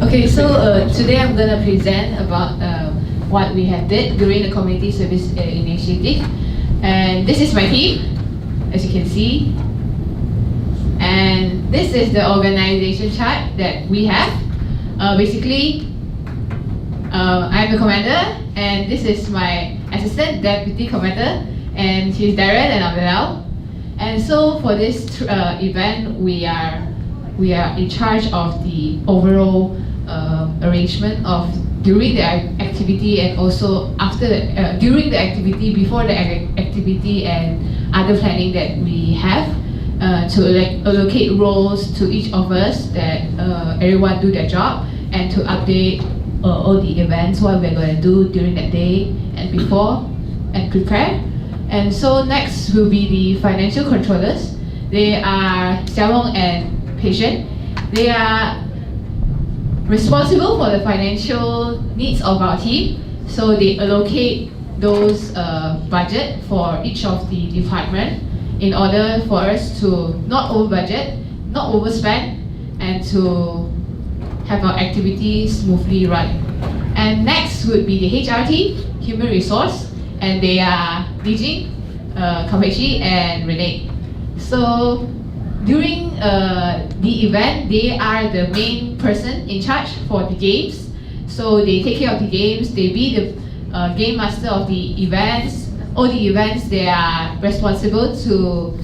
Okay, so today I'm going to present about what we have did during the community service initiative. And this is my team, as you can see. And this is the organization chart that we have. Basically, I'm the commander, and this is my assistant deputy commander, and he's Darren and I'm Bilal. And so for this event, we are in charge of the overall arrangement of during the activity and also after during the activity, before the activity, and other planning that we have to allocate roles to each of us, that everyone do their job, and to update all the events, what we're going to do during that day and before, and prepare. And so next will be the financial controllers. They are Xiaowong and Patient. They are responsible for the financial needs of our team. So they allocate those budget for each of the department in order for us to not over budget, not overspend, and to have our activities smoothly run. And next would be the HR team, Human Resource, and they are Li Jing, Kampechi, and Renee. So during the event, they are the main person in charge for the games. So they take care of the games, they be the game master of the events. All the events, they are responsible to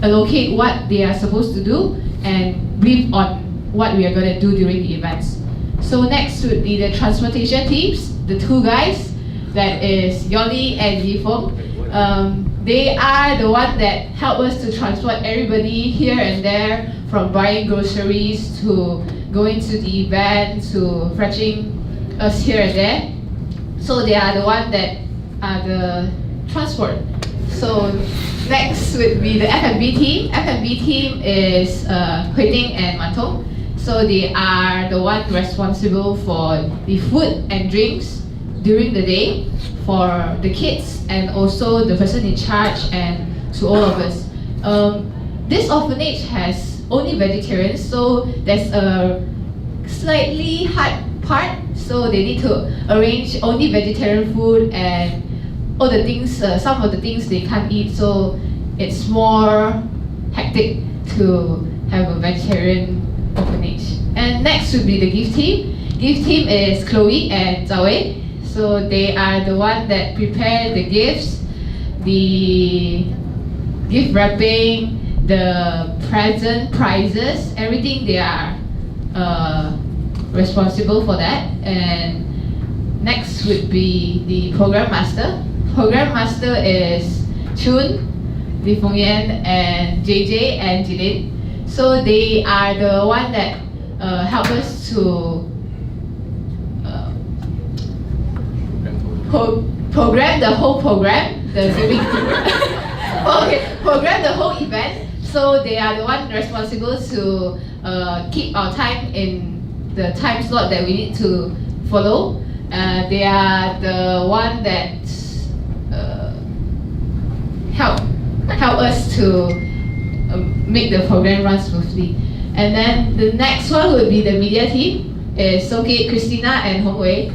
allocate what they are supposed to do and brief on what we are going to do during the events. So next would be the transportation teams, the two guys, that is Yoli and Yifeng. They are the one that help us to transport everybody here and there, from buying groceries to going to the event to fetching us here and there. So they are the one that are the transport. So next would be the F&B team. F&B team is Hui Ting and Mantong. So they are the one responsible for the food and drinks during the day for the kids and also the person in charge and to all of us. This orphanage has only vegetarians, so there's a slightly hard part. So they need to arrange only vegetarian food and all the things, some of the things they can't eat, so it's more hectic to have a vegetarian orphanage. And next would be the gift team. Gift team is Chloe and Zawei. So they are the one that prepare the gifts, the gift wrapping, the present prizes, everything. They are responsible for that. And next would be the program master. Program master is Chun, Li Fengyan, and JJ and Jilin. So they are the one that help us to program the whole program, program the whole event. So they are the one responsible to keep our time in the time slot that we need to follow. They are the one that help us to make the program run smoothly. And then the next one would be the media team, is Soke, Christina, and Hong Wei.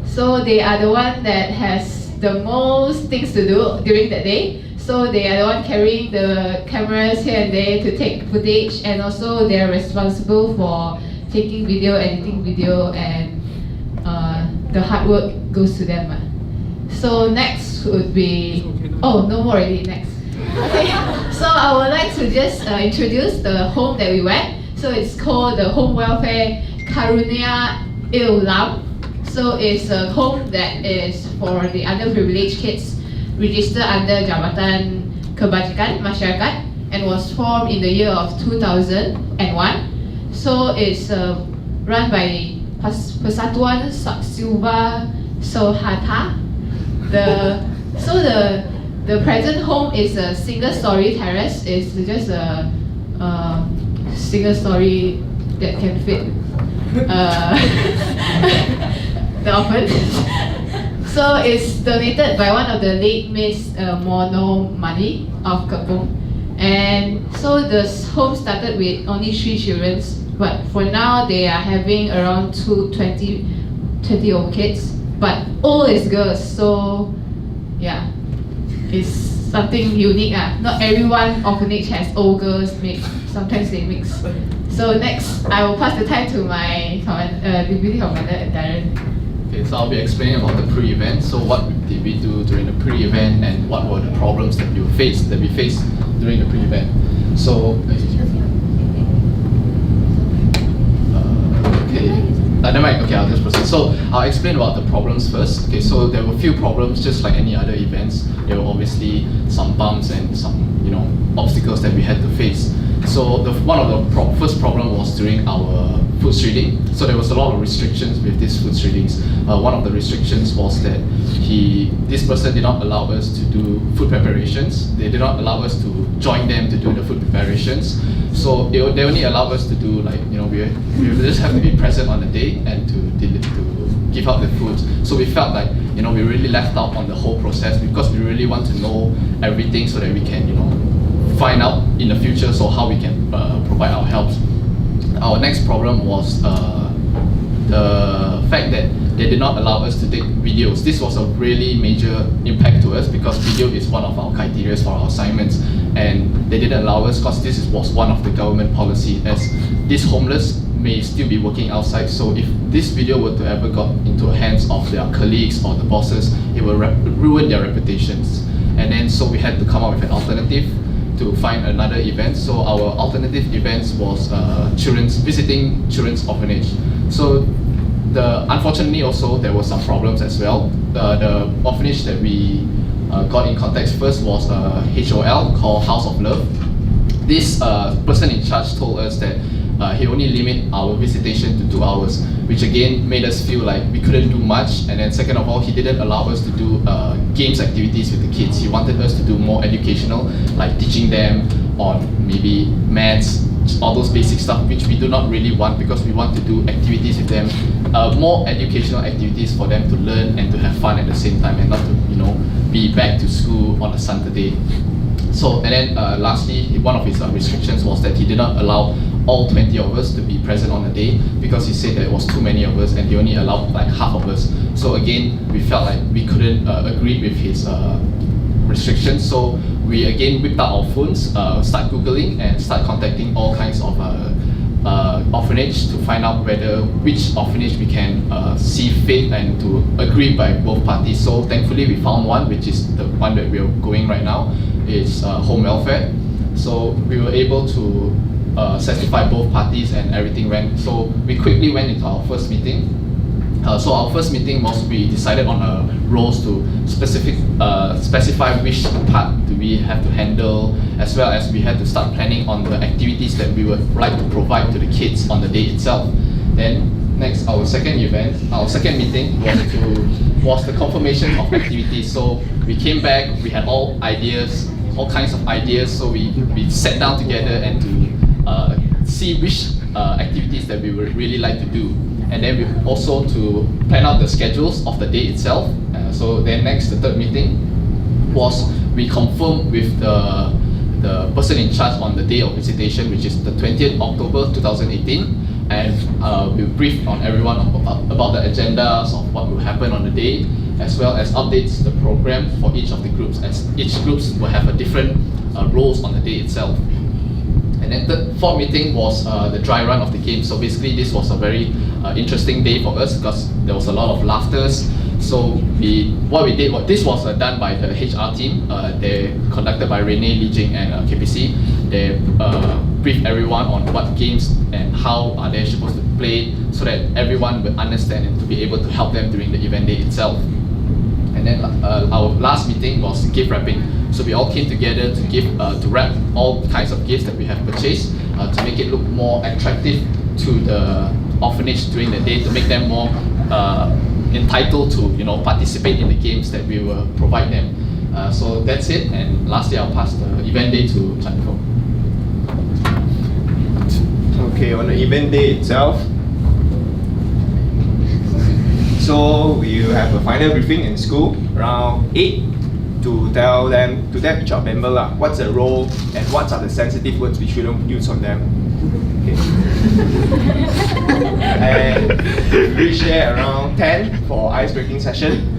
So they are the one that has the most things to do during that day. So they are the one carrying the cameras here and there to take footage, and also they are responsible for taking video, editing video, and the hard work goes to them. So next would be, oh, no more already, next. Okay, so I would like to just introduce the home that we went. So it's called the Home Welfare Karunia Illam. So it's a home that is for the underprivileged kids registered under Jabatan Kebajikan Masyarakat and was formed in the year of 2001. So it's run by Persatuan Silva Sohata. The present home is a single-story terrace. It's just a single-story that can fit the orphan. So it's donated by one of the late Miss Mono Mani of Kapung. And so the home started with only 3 children, but for now they are having around 20 old kids, but all is girls. So yeah, it's something unique. Not everyone orphanage has all girls mix. Sometimes they mix. So next, I will pass the time to my deputy commander, Darren. Okay, so I'll be explaining about the pre-event. So what did we do during the pre-event, and what were the problems that we faced during the pre-event. So okay, I'll just proceed. So I'll explain about the problems first. Okay, so there were a few problems, just like any other events. There were obviously some bumps and some obstacles that we had to face. So one of the first problem was during our food reading. So there was a lot of restrictions with these food readings. One of the restrictions was that this person did not allow us to do food preparations. They did not allow us to join them to do the food preparations. So they only allowed us to do we just have to be present on the day and to give out the food. So we felt like we really left out on the whole process, because we really want to know everything so that we can find out in the future how we can provide our help. Our next problem was the fact that they did not allow us to take videos. This was a really major impact to us, because video is one of our criteria for our assignments, and they didn't allow us because this was one of the government policy, as these homeless may still be working outside. So if this video were to ever got into the hands of their colleagues or the bosses, it will ruin their reputations. And then so we had to come up with an alternative to find another event. So our alternative events was visiting children's orphanage. So unfortunately also there were some problems as well. The orphanage that we got in contact first was HOL, called House of Love. This person in charge told us that he only limit our visitation to 2 hours, which again made us feel like we couldn't do much. And then second of all, he didn't allow us to do games activities with the kids. He wanted us to do more educational, like teaching them on maybe maths, all those basic stuff, which we do not really want, because we want to do activities with them, more educational activities for them to learn and to have fun at the same time, and not to be back to school on a Saturday. So and then lastly, one of his restrictions was that he did not allow all 20 of us to be present on the day, because he said that it was too many of us and he only allowed like half of us. So again, we felt like we couldn't agree with his restrictions. So we again whipped out our phones, start Googling and start contacting all kinds of orphanage to find out which orphanage we can see fit and to agree by both parties. So thankfully we found one, which is the one that we are going right now. It's home welfare. So we were able to satisfy both parties and everything went. So we quickly went into our first meeting. So our first meeting was we decided on roles to specify which part do we have to handle, as well as we had to start planning on the activities that we would like to provide to the kids on the day itself. Then next, our second meeting was the confirmation of activities. So we came back, we had all kinds of ideas. So we sat down together and to see which activities that we would really like to do. And then we also to plan out the schedules of the day itself. So then next, the third meeting was we confirmed with the person in charge on the day of visitation, which is the 20th October 2018. And we briefed on everyone about the agendas of what will happen on the day, as well as updates the program for each of the groups, as each groups will have a different roles on the day itself. And then the fourth meeting was the dry run of the game. So basically this was a very interesting day for us, because there was a lot of laughters. So this was done by the HR team. They conducted by Renee, Li Jing and KPC. They briefed everyone on what games and how are they supposed to play, so that everyone would understand and to be able to help them during the event day itself. And then our last meeting was gift wrapping. So we all came together to wrap all kinds of gifts that we have purchased to make it look more attractive to the orphanage during the day, to make them more entitled to participate in the games that we will provide them. So that's it. And lastly, I'll pass the event day to Chaniko. Okay, on the event day itself, so we will have a final briefing in school around 8 to to tell each of member what's the role and what are the sensitive words we shouldn't use on them. Okay. And we share around 10 for ice-breaking session.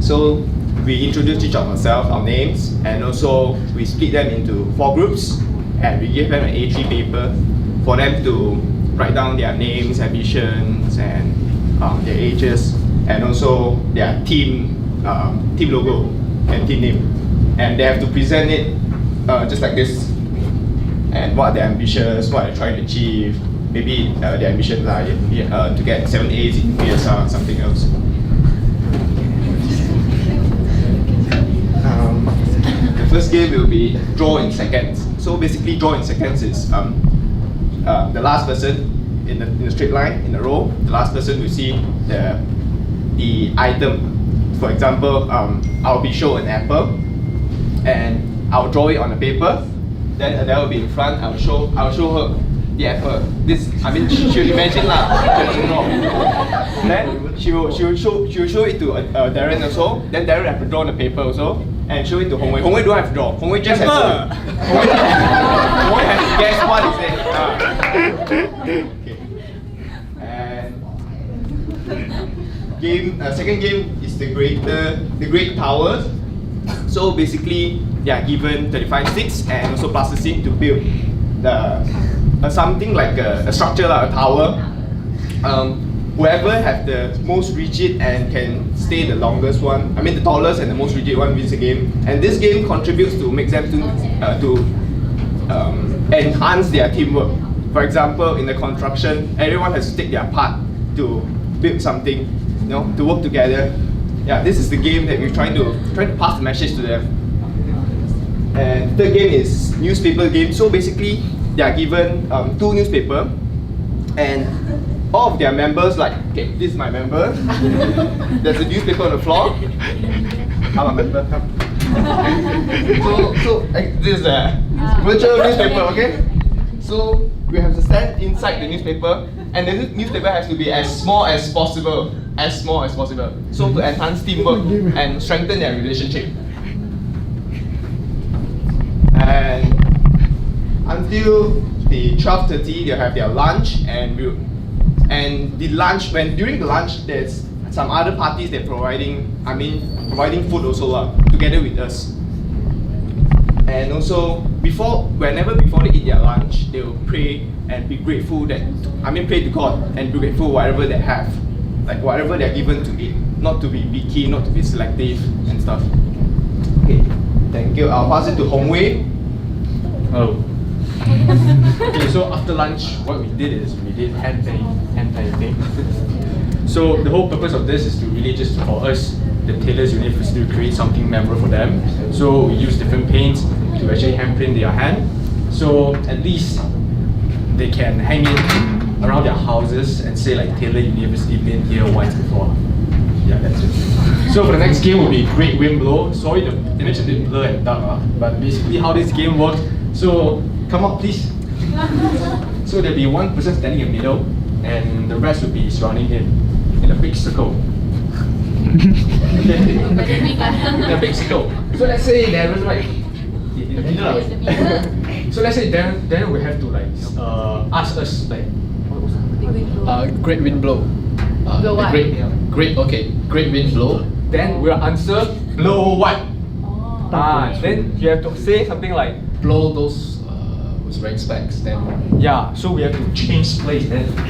So we introduce each of ourselves, our names, and also we split them into 4 groups, and we give them an A3 paper for them to write down their names, ambitions, and their ages, and also their team logo and team name. And they have to present it just like this. And what are their ambitions, what they're trying to achieve. Maybe their ambitions are to get 7 A's in PSR, something else. The first game will be draw in seconds. So basically, draw in seconds is the last person in the straight line in a row. The last person will see the item. For example, I'll be shown an apple, and I'll draw it on the paper. Then Adele will be in front. I'll show her the apple. She'll imagine Then she'll show it to Darren also. Then Darren have to draw on the paper also, and show it to Hongwei. Hongwei don't have to draw. Hongwei just have to. Hongwei has to guess what is it. Okay. And second game is the great powers. So basically, they are given 35 sticks and also plasticine to build something like a structure, like a tower. Whoever has the most rigid and can stay the longest one, the tallest and the most rigid one wins the game. And this game contributes to make them to enhance their teamwork. For example, in the construction, everyone has to take their part to build something, to work together. Yeah, this is the game that we're trying to pass the message to them. And third game is newspaper game. So basically, they are given 2 newspapers, and all of their members, okay, this is my member. There's a newspaper on the floor. I'm a member. So this is a virtual newspaper, okay? So we have to stand inside the newspaper, and the newspaper has to be as small as possible. So to enhance teamwork and strengthen their relationship. And until the 12:30, they'll have their lunch, and during the lunch, there's some other parties that providing food also together with us. And also whenever before they eat their lunch, they will pray and be grateful pray to God and be grateful for whatever they have, like whatever they're given to eat, not to be picky, not to be selective and stuff. Okay, thank you. I'll pass it to Hongwei. Hello. Okay, so after lunch, what we did hand painting. So the whole purpose of this is to really just for us, the tailors university, to create something memorable for them. So we use different paints to actually hand print their hand. So at least they can hang it around their houses and say like Taylor University been here once before. Yeah, that's it. So for the next game will be Great Wind Blow. Sorry, the image is a bit blurred and dark, but basically how this game works. So come up, please. So there'll be one person standing in the middle, and the rest will be surrounding him in a big circle. Okay. In a big circle. So let's say Darren right in the middle. So let's say Darren will have to ask us what was that? Great wind blow. Blow what? Great wind blow. Then we'll answer blow what? Then you have to say something like Blow those who's wearing specs. Then yeah. So we have to change place then. Something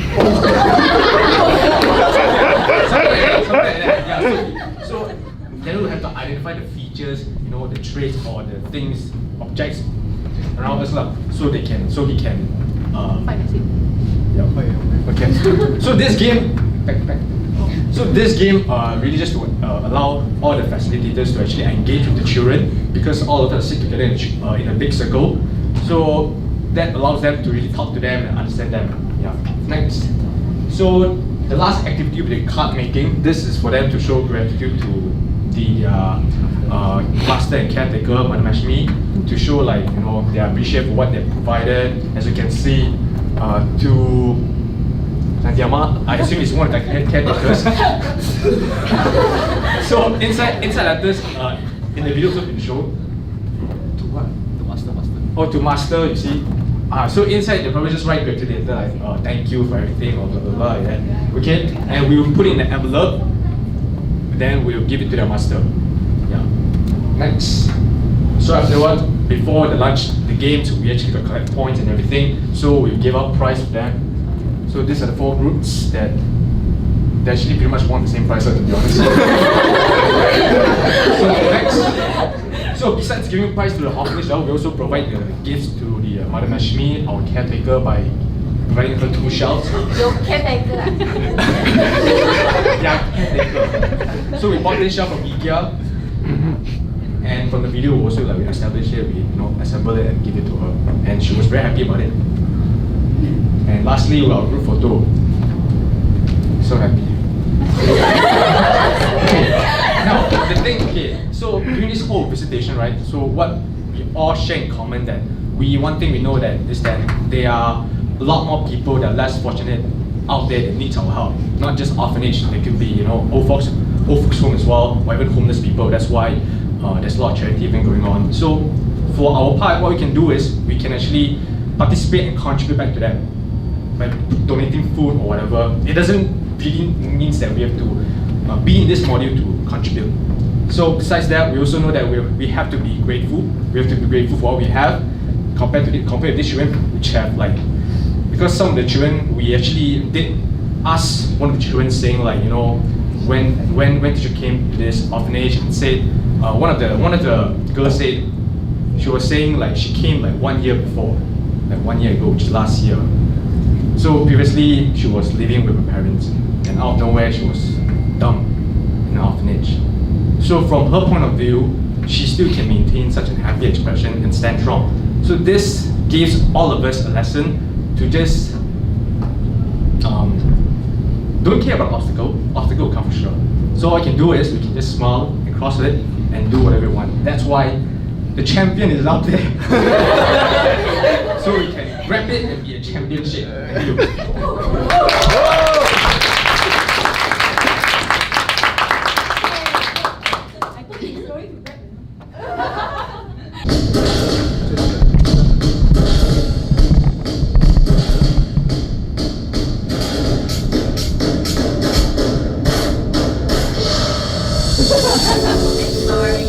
like that. Yeah. So then we'll have to identify the features, the traits or the things, objects around us so he can. Find it. Yeah. Okay. So this game. So this game really just to allow all the facilitators to actually engage with the children, because all of us sit together in a big circle. So that allows them to really talk to them and understand them. Yeah. Next. So the last activity will be card making. This is for them to show gratitude to the master and caretaker, Madam Ashmi, to show their appreciation for what they provided. As you can see, to Nandiama, I assume is one of the caretakers. So inside letters, in the video also been shown. To what? The master. Oh, to master, you see. So inside they probably just write to the letter like, thank you for everything, or blah blah blah. Yeah. Okay, and we will put it in the envelope. Then we'll give it to the master. Yeah. Next. So afterward, before the lunch, the games, we actually got collect points and everything. So we give out prize for them. So these are the 4 groups that they actually pretty much won the same prize, to be honest. So next. So besides giving prize to the orphanage, we also provide the gifts to the Mother Mashmi, our caretaker, by providing her 2 shells. Your caretaker. Yeah, caretaker. So we bought this shell from IKEA. And from the video also, like, we established it, we assemble it and give it to her, and she was very happy about it. And lastly, our group photo. So happy. Okay. Now the thing, so during this whole visitation, right? So what we all share in common, that one thing we know that is that there are a lot more people that are less fortunate out there that needs our help. Not just orphanage, they could be old folks home as well, or even homeless people. That's why there's a lot of charity event going on. So for our part, what we can do is we can actually participate and contribute back to them by donating food or whatever. It doesn't really means that we have to be in this module to contribute. So besides that, we also know that we have to be grateful. We have to be grateful for what we have compared to these children, which have because some of the children, we actually did ask one of the children saying when teacher came to this orphanage and said, one of the girls said, she was saying she came 1 year before, 1 year ago, which is last year. So previously she was living with her parents, and out of nowhere she was dumped in an orphanage. So from her point of view, she still can maintain such a happy expression and stand strong. So this gives all of us a lesson to just don't care about obstacle will come for sure. So all I can do is we can just smile and cross it and do whatever we want. That's why the champion is out there. So we can grab it and be a championship. Thank you. Sorry.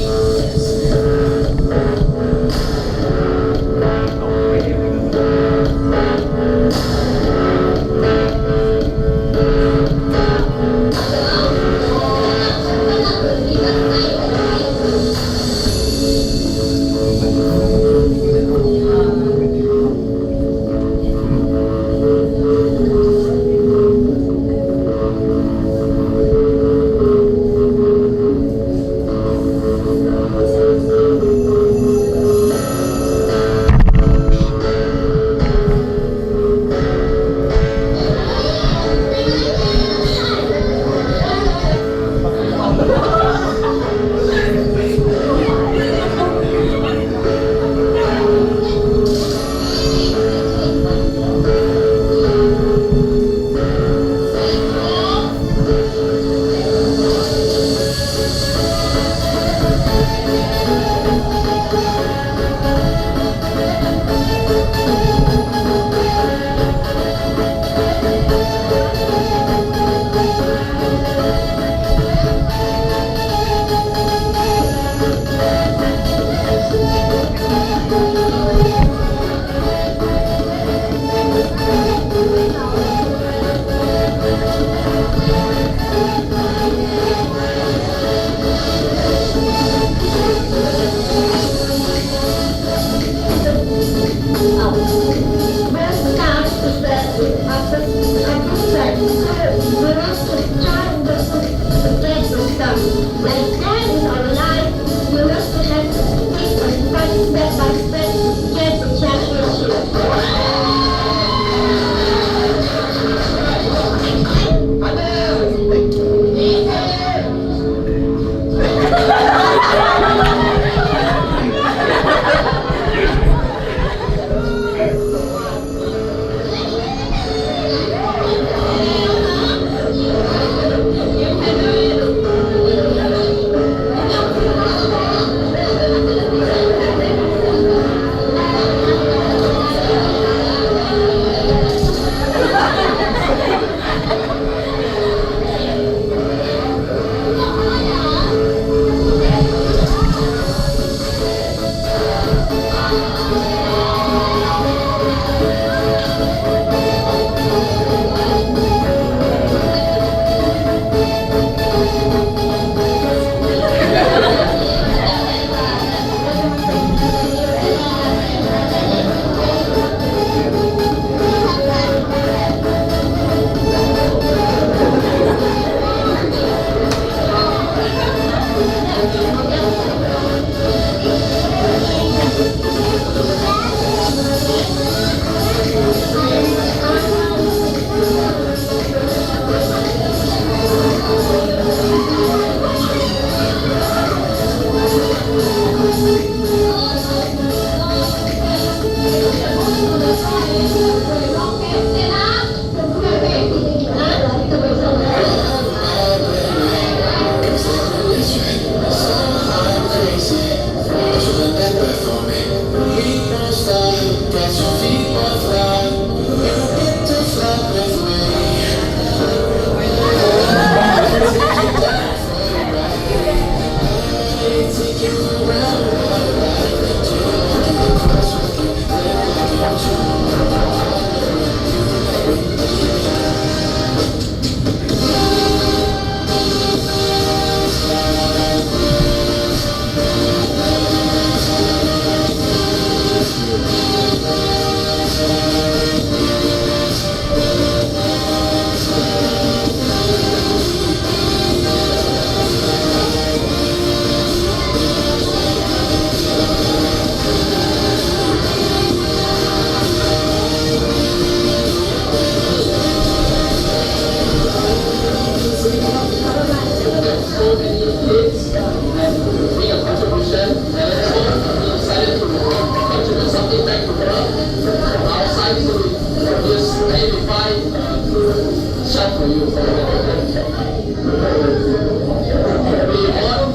enough for you.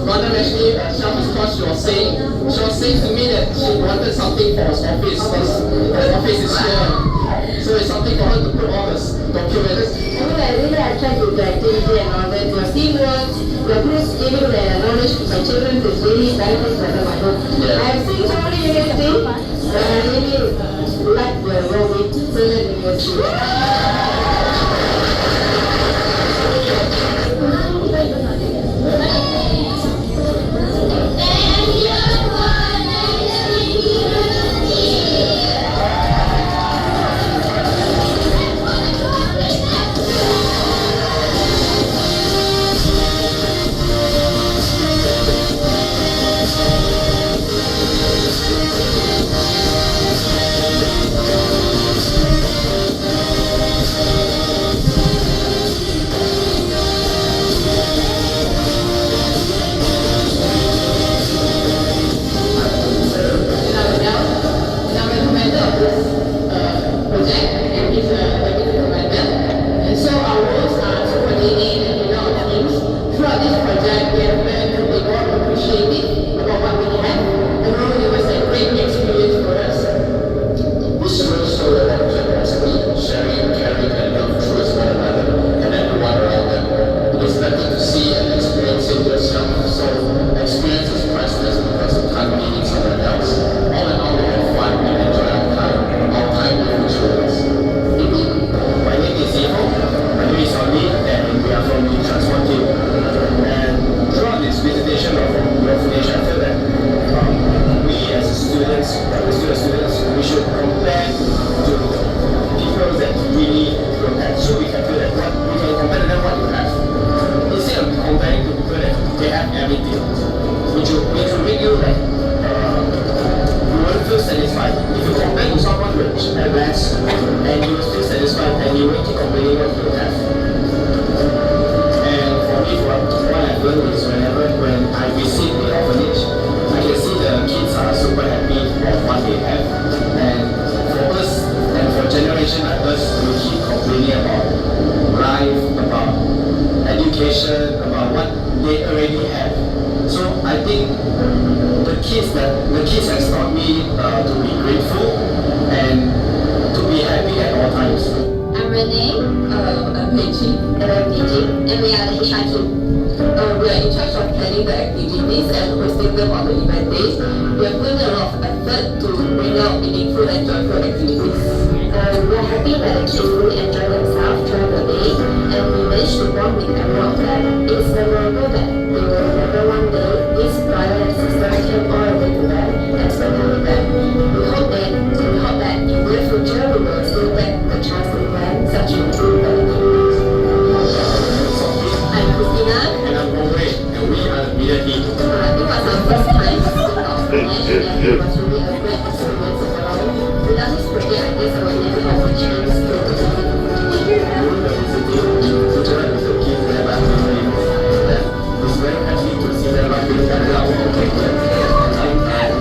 Rather actually, selfish because she was saying to me that she wanted something for her office because her office is here. So it's something for her to put all the documents. Really attract to the activity and all that. Your teamwork, your group giving the knowledge to my children is really benefits for them, I hope. I have seen so many universities, but I really like the role with Brilliant University. About what they already have. So I think the kids has taught me to be grateful and to be happy at all times. I'm Renee, I'm Pechi, and I'm DJ, and we are the HR team. We are in charge of planning the activities and hosting them on the event days. We have put a lot of effort to bring out meaningful and joyful activities. We are happy that the kids really enjoy themselves throughout the day, and we managed to bond with every of them. It's memorable that they will remember one day this brother and sister came all the way to them and spent time with them. We hope that in the future we will still get the chance to plan such beautiful activities. I'm Christina. And I'm Rongwei, and we are the media team. It was our first time visiting the orphanage, and it was really a great experience overall. Without this project, I guess I would never have the chance to visit. Very happy to see them laughing and laughing and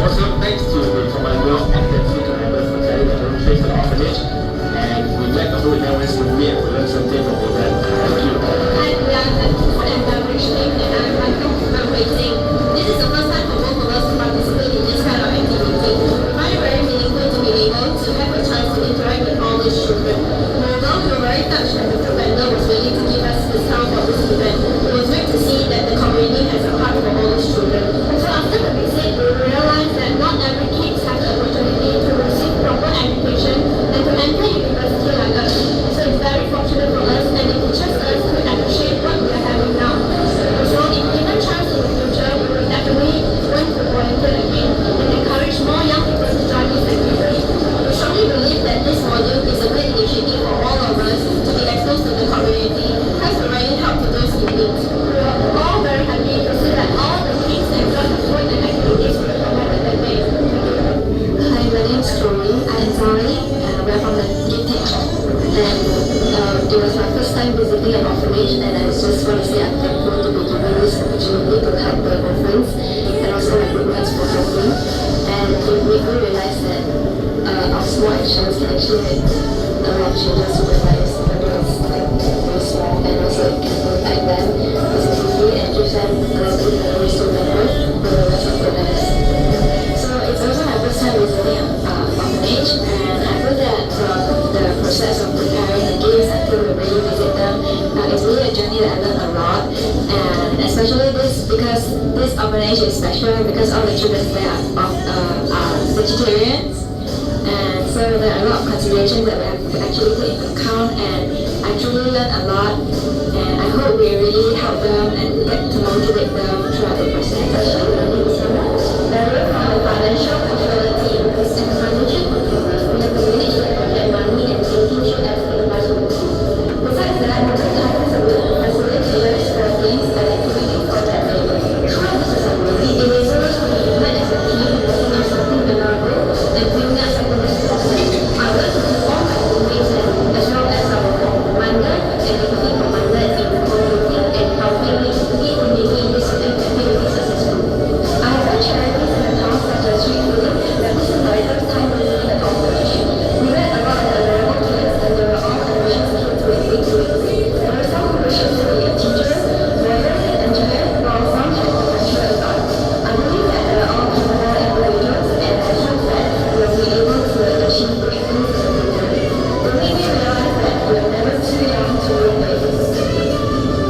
also thanks to the commander and the team members for carrying the train to the orphanage, and we met the whole West with me and we learned something from the event. Thank you. Hi, we are the food and beverage team, and I'm Michael from Beijing. This is the first time for both of us to participate in this kind of activity. We find it very meaningful to be able to have a chance to interact with all these children. Although we were very touched that the commander was willing to give us discount for this event, it was great to see that the community has a heart for all these children. So after the visit, we realized that not every kid has the opportunity to receive proper education and to enter university like us. So it's very fortunate for us, and it teaches us to appreciate what we are having now. So if given chance in the future, we will definitely want to volunteer again and encourage more young people to join this activity. We strongly believe that this module is a great initiative for all of us to be exposed to the community, has already helped to those in need. We are all very happy to see that all the kids enjoy the food and activities we provided that day. Hi, my name is Chloe. I am Zari, and we're from the Gifted Shop. And it was my first time visiting an orphanage, and I just want to say I'm thankful to be given this opportunity to help the orphans and also recruitments for helping. And it made me realize that our small actions can actually make a lot of changes to their lives, although it's like very small, and also it can impact them positively and give them good memories to remember for the rest of their lives. So it's also my first time visiting an orphanage, and I feel that from the process of preparing the gifts until we really visit them, it's really a journey that I learned a lot, and especially this because this orphanage is special because all the children there are vegetarians, and so there are a lot of considerations that we have to actually take into account, and I truly learned a lot, and I hope we really help them and get to motivate them throughout the process. There is a financial facility in this financial component. We have to manage the project money and making sure everything runs smoothly. Besides that, the time is a facilitators for games and activities for that day. Throughout this assembly, it is supposed to be united as a team, working on something memorable, and bringing us secondary success. I learned to do all my teammates as well as our commander and deputy commander in coordinating and helping me in making this activity successful. I have done charities in the past such as street fooding, but this is my first time visiting an orphanage. We met a lot of adorable kids, and they were all ambitious kids with big dreams. There were some who wished to be a teacher, lawyer, and engineer, while some had potential in art. I believe that they are all capable individuals, and I hope that we will be able to achieve breakthroughs in the future. It made me realize that we are never too young to win races.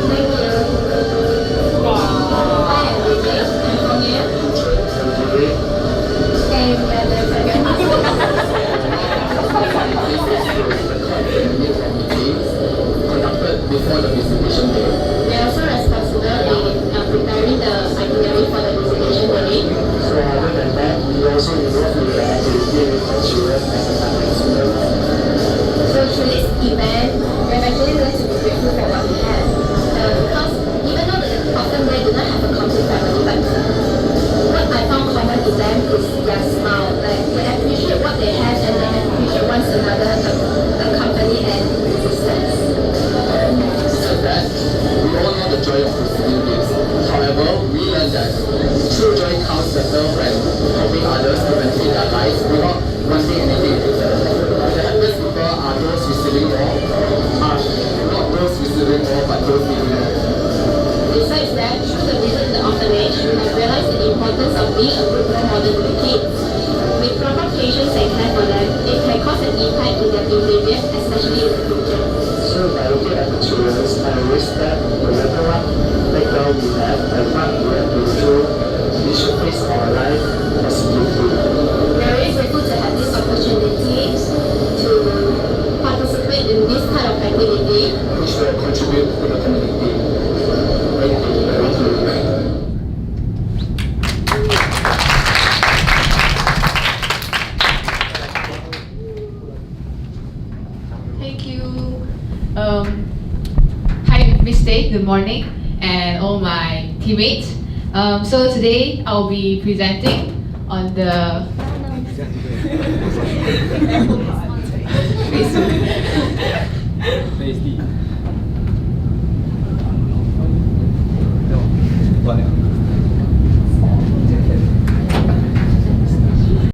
Thank you. Hi, I'm Vijay. I'm from here. And we are the second conducted before the visitation day. They are also responsible in preparing the itinerary for the visitation day. So other than that, we also involved in the activity with the children as a family student. So through this event, we have actually learned to be grateful for what we have. Because even though often they do not have a complete family, but what I found common to them is their smile. Like they appreciate what they have and they appreciate one another, the company and existence. Said that, we all know the joy of receiving gifts. However, we learned that true joy comes better when helping others to benefit their lives without wanting anything in return. The happiest people are those receiving more, not those receiving more, but those giving more. Besides that, through the visit to the orphanage, we have realized the importance of being a good role model to the kids. With proper patience and care for them, it can cause an impact in their behavior, especially in the future. So by looking at the children, I wish that no matter what background we have and what we have been through, we should face our life positively. We are very grateful to have this opportunity to participate in this kind of activity. Which will contribute to the community. Thank you very much. Thank you. Hi, Miss Day, good morning, and all my teammates. So today I'll be presenting on the Tasty.